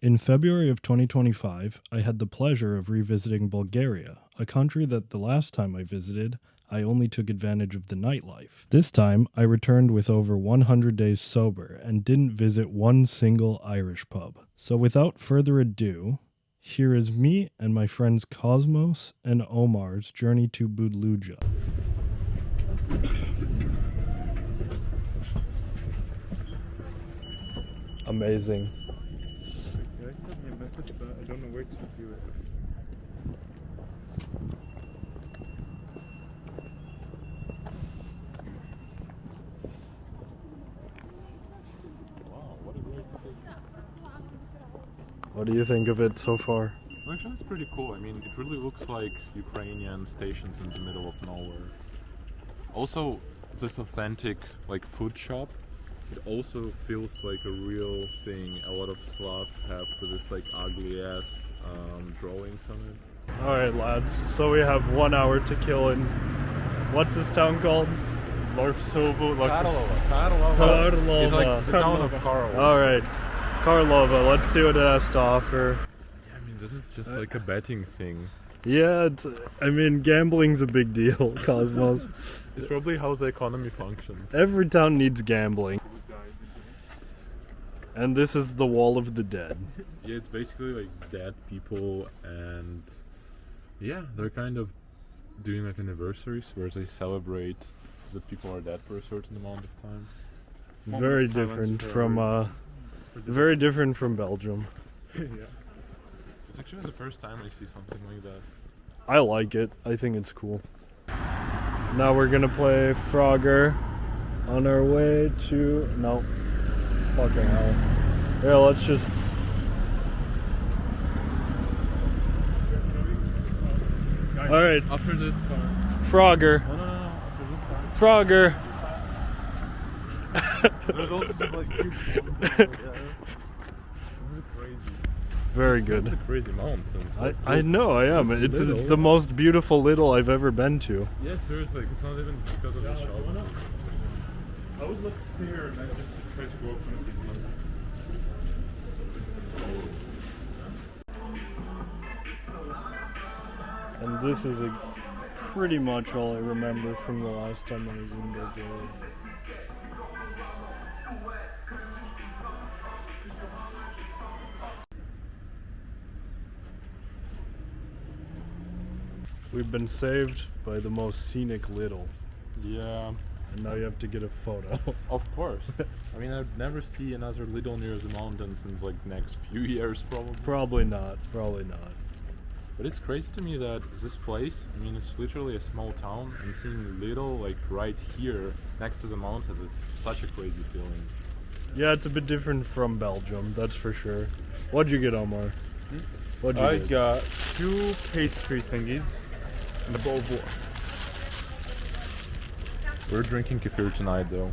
In February of 2025, I had the pleasure of revisiting Bulgaria, a country that the last time I visited, I only took advantage of the nightlife. This time, I returned with over 100 days sober and didn't visit one single Irish pub. So without further ado, here is me and my friends Kosmos and Omar's journey to Budludzha. Amazing. Yeah, I sent me a message, but I don't know where to view it. Wow, what a great city. What do you think of it so far? Well, actually, it's pretty cool. I mean, it really looks like Ukrainian stations in the middle of nowhere. Also, this authentic, food shop, it also feels like a real thing a lot of Slavs have with this, ugly ass drawings on it. Alright, lads, so we have 1 hour to kill in. What's this town called? Karlova. Karlova. It's like the town of Karlova. Alright, Karlova, let's see what it has to offer. Yeah, I mean, this is just like a betting thing. Yeah, gambling's a big deal, Kosmos. It's probably how the economy functions. Every town needs gambling. And this is the Wall of the Dead. Yeah, it's basically dead people, and yeah, they're kind of doing anniversaries where they celebrate that people are dead for a certain amount of time. Very different from Belgium. Yeah. It's actually the first time I see something like that. I like it. I think it's cool. Now we're gonna play Frogger on our way to... No. Fucking hell. Yeah, let's just... Alright. After this car. Frogger. No. After this car. Frogger. There's also just This is crazy. Very good. It's a crazy mountains. I know, I am. It's little. the most beautiful little I've ever been to. Yeah, seriously, it's not even because of the show. I would love to stay here and just try to go up one of these mountains. And this is pretty much all I remember from the last time I was in Bulgaria. We've been saved by the most scenic little. Yeah. And now you have to get a photo. Of course. I mean, I'd never see another little near the mountains in next few years, probably. Probably not. But it's crazy to me that this place, I mean, it's literally a small town, and seeing little, right here, next to the mountains, it's such a crazy feeling. Yeah, it's a bit different from Belgium, that's for sure. What'd you get, Omar? What'd you I get? got 2 pastry thingies and a bowl of water. We're drinking kefir tonight, though.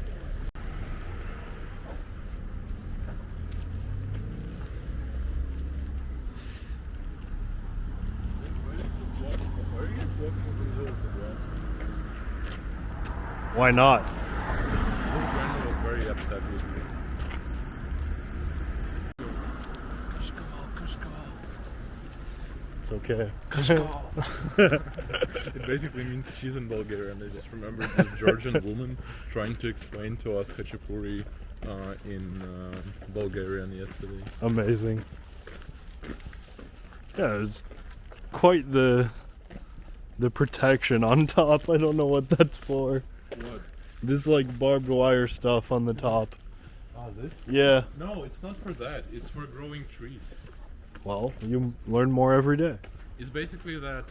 Why not? My grandma was very upset with me. It's okay. It basically means she's in Bulgaria, and I just remembered this Georgian woman trying to explain to us Khachapuri in Bulgarian yesterday. Amazing. Yeah, it's quite the protection on top. I don't know what that's for. What? This barbed wire stuff on the top. Oh, this? Yeah. No, it's not for that. It's for growing trees. Well, you learn more every day. It's basically that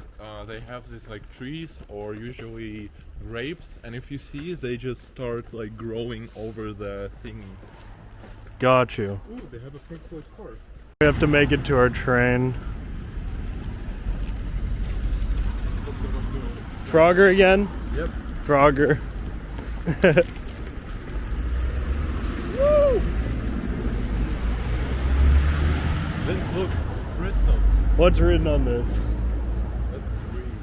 they have these trees or usually grapes, and if you see, they just start growing over the thingy. Got you. Ooh, they have a pink Floyd car. We have to make it to our train. Frogger again? Yep. Frogger. Woo! Let's look. Bristol. What's written on this? Let's read.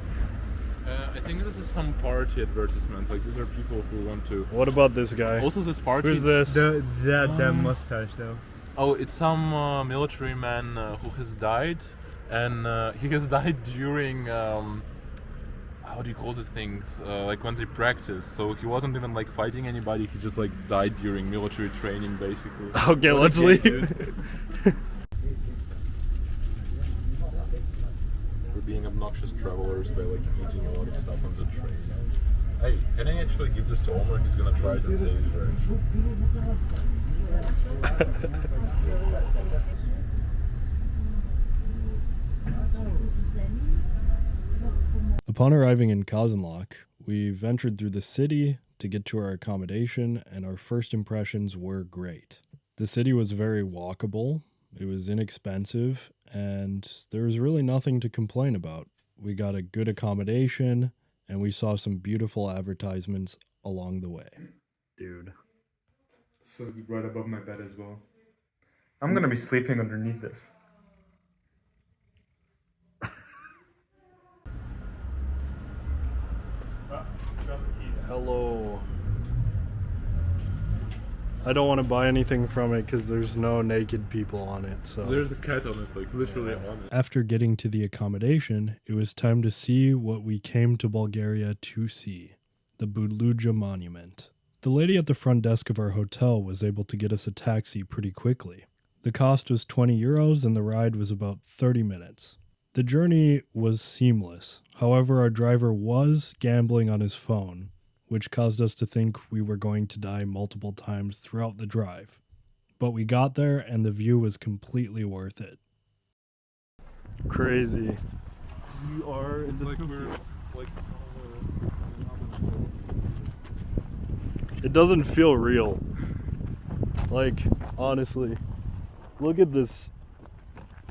I think this is some party advertisement. These are people who want to. What about this guy? Also, this party. Who's this? The mustache though. Oh, it's some military man who has died, and he has died during how do you call these things? Like when they practice. So he wasn't even like fighting anybody. He just like died during military training, basically. Okay, let's leave. We're being obnoxious travelers by like eating a lot of stuff on the train. Hey, can I actually give this to Omar? He's gonna try it and say it's great. Upon arriving in Kazanlak, we ventured through the city to get to our accommodation, and our first impressions were great. The city was very walkable, it was inexpensive, and there was really nothing to complain about. We got a good accommodation, and we saw some beautiful advertisements along the way. Dude. This is right above my bed as well. I'm gonna be sleeping underneath this. Hello. I don't want to buy anything from it because there's no naked people on it. So There's a cat on it, like literally on it. after getting to the accommodation, it was time to see what we came to Bulgaria to see, the Budludzha monument. The lady at the front desk of our hotel was able to get us a taxi pretty quickly. The cost was 20 euros and the ride was about 30 minutes. The journey was seamless. However, our driver was gambling on his phone, which caused us to think we were going to die multiple times throughout the drive. But we got there and the view was completely worth it. Crazy. We are in It's the like snowfield. we're like It doesn't feel real. Like, honestly. Look at this.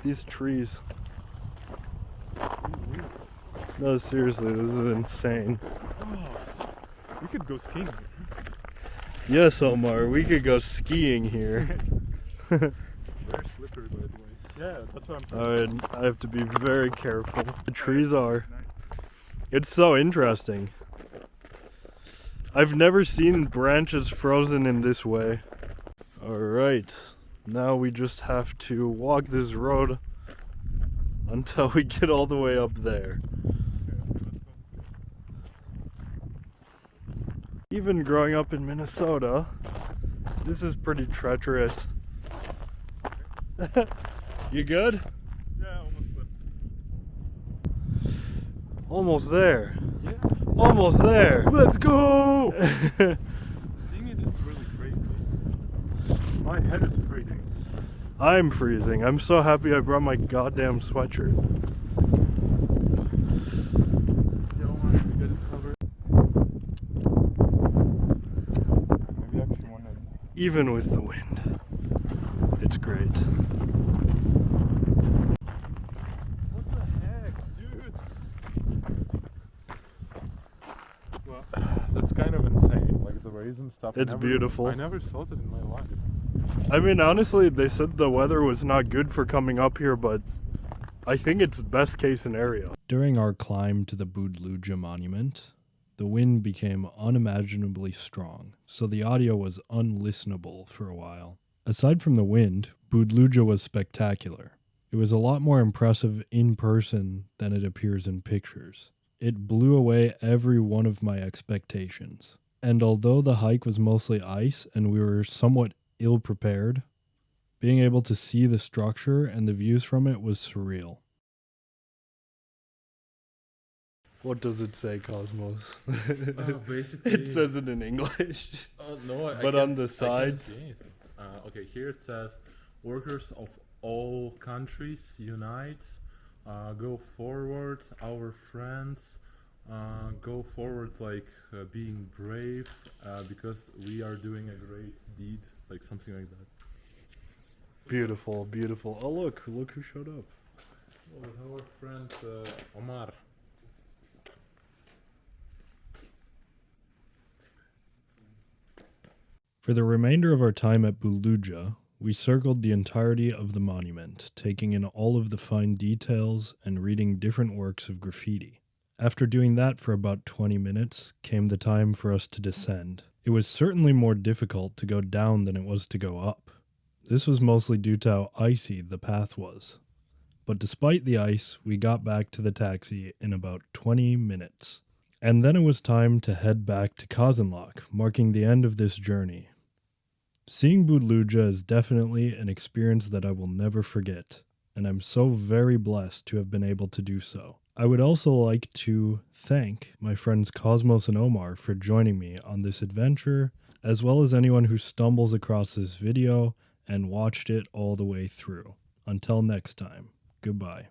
These trees. No, seriously, this is insane. We could go skiing here. Yes, Omar, we could go skiing here. very slippery, by the way. Yeah, that's what I'm Alright, I have to be very careful. The trees are. Nice. It's so interesting. I've never seen branches frozen in this way. Alright, now we just have to walk this road until we get all the way up there. Even growing up in Minnesota, this is pretty treacherous. You good? Yeah, almost slipped. Almost there. Yeah. Almost there. Let's go! Seeing it is really crazy. My head is freezing. I'm freezing. I'm so happy I brought my goddamn sweatshirt. Yeah, Omar, we get it covered. Maybe actually one end. Even with the wind. It's great. What the heck, dude? Well, that's kind of insane. Like the rays and stuff. It's beautiful. I never saw that in my life. I mean, honestly, they said the weather was not good for coming up here, but I think it's best case scenario. During our climb to the Budludzha monument, the wind became unimaginably strong, so the audio was unlistenable for a while. Aside from the wind, Budludzha was spectacular. It was a lot more impressive in person than it appears in pictures. It blew away every one of my expectations. And although the hike was mostly ice and we were somewhat ill-prepared, being able to see the structure and the views from it was surreal. What does it say, Cosmos? Basically, It says it in English. no, But I on can't- the I can't sides? see anything. Okay, here it says, "Workers of all countries unite, go forward, our friends, go forward like being brave, because we are doing a great deed," like something like that. Beautiful, beautiful. Oh, look who showed up. Oh, with our friend Omar. For the remainder of our time at Bulgaria, we circled the entirety of the monument, taking in all of the fine details and reading different works of graffiti. After doing that for about 20 minutes, came the time for us to descend. It was certainly more difficult to go down than it was to go up. This was mostly due to how icy the path was. But despite the ice, we got back to the taxi in about 20 minutes. And then it was time to head back to Kazanlak, marking the end of this journey. Seeing Budludzha is definitely an experience that I will never forget, and I'm so very blessed to have been able to do so. I would also like to thank my friends Kosmos and Omar for joining me on this adventure, as well as anyone who stumbles across this video and watched it all the way through. Until next time, goodbye.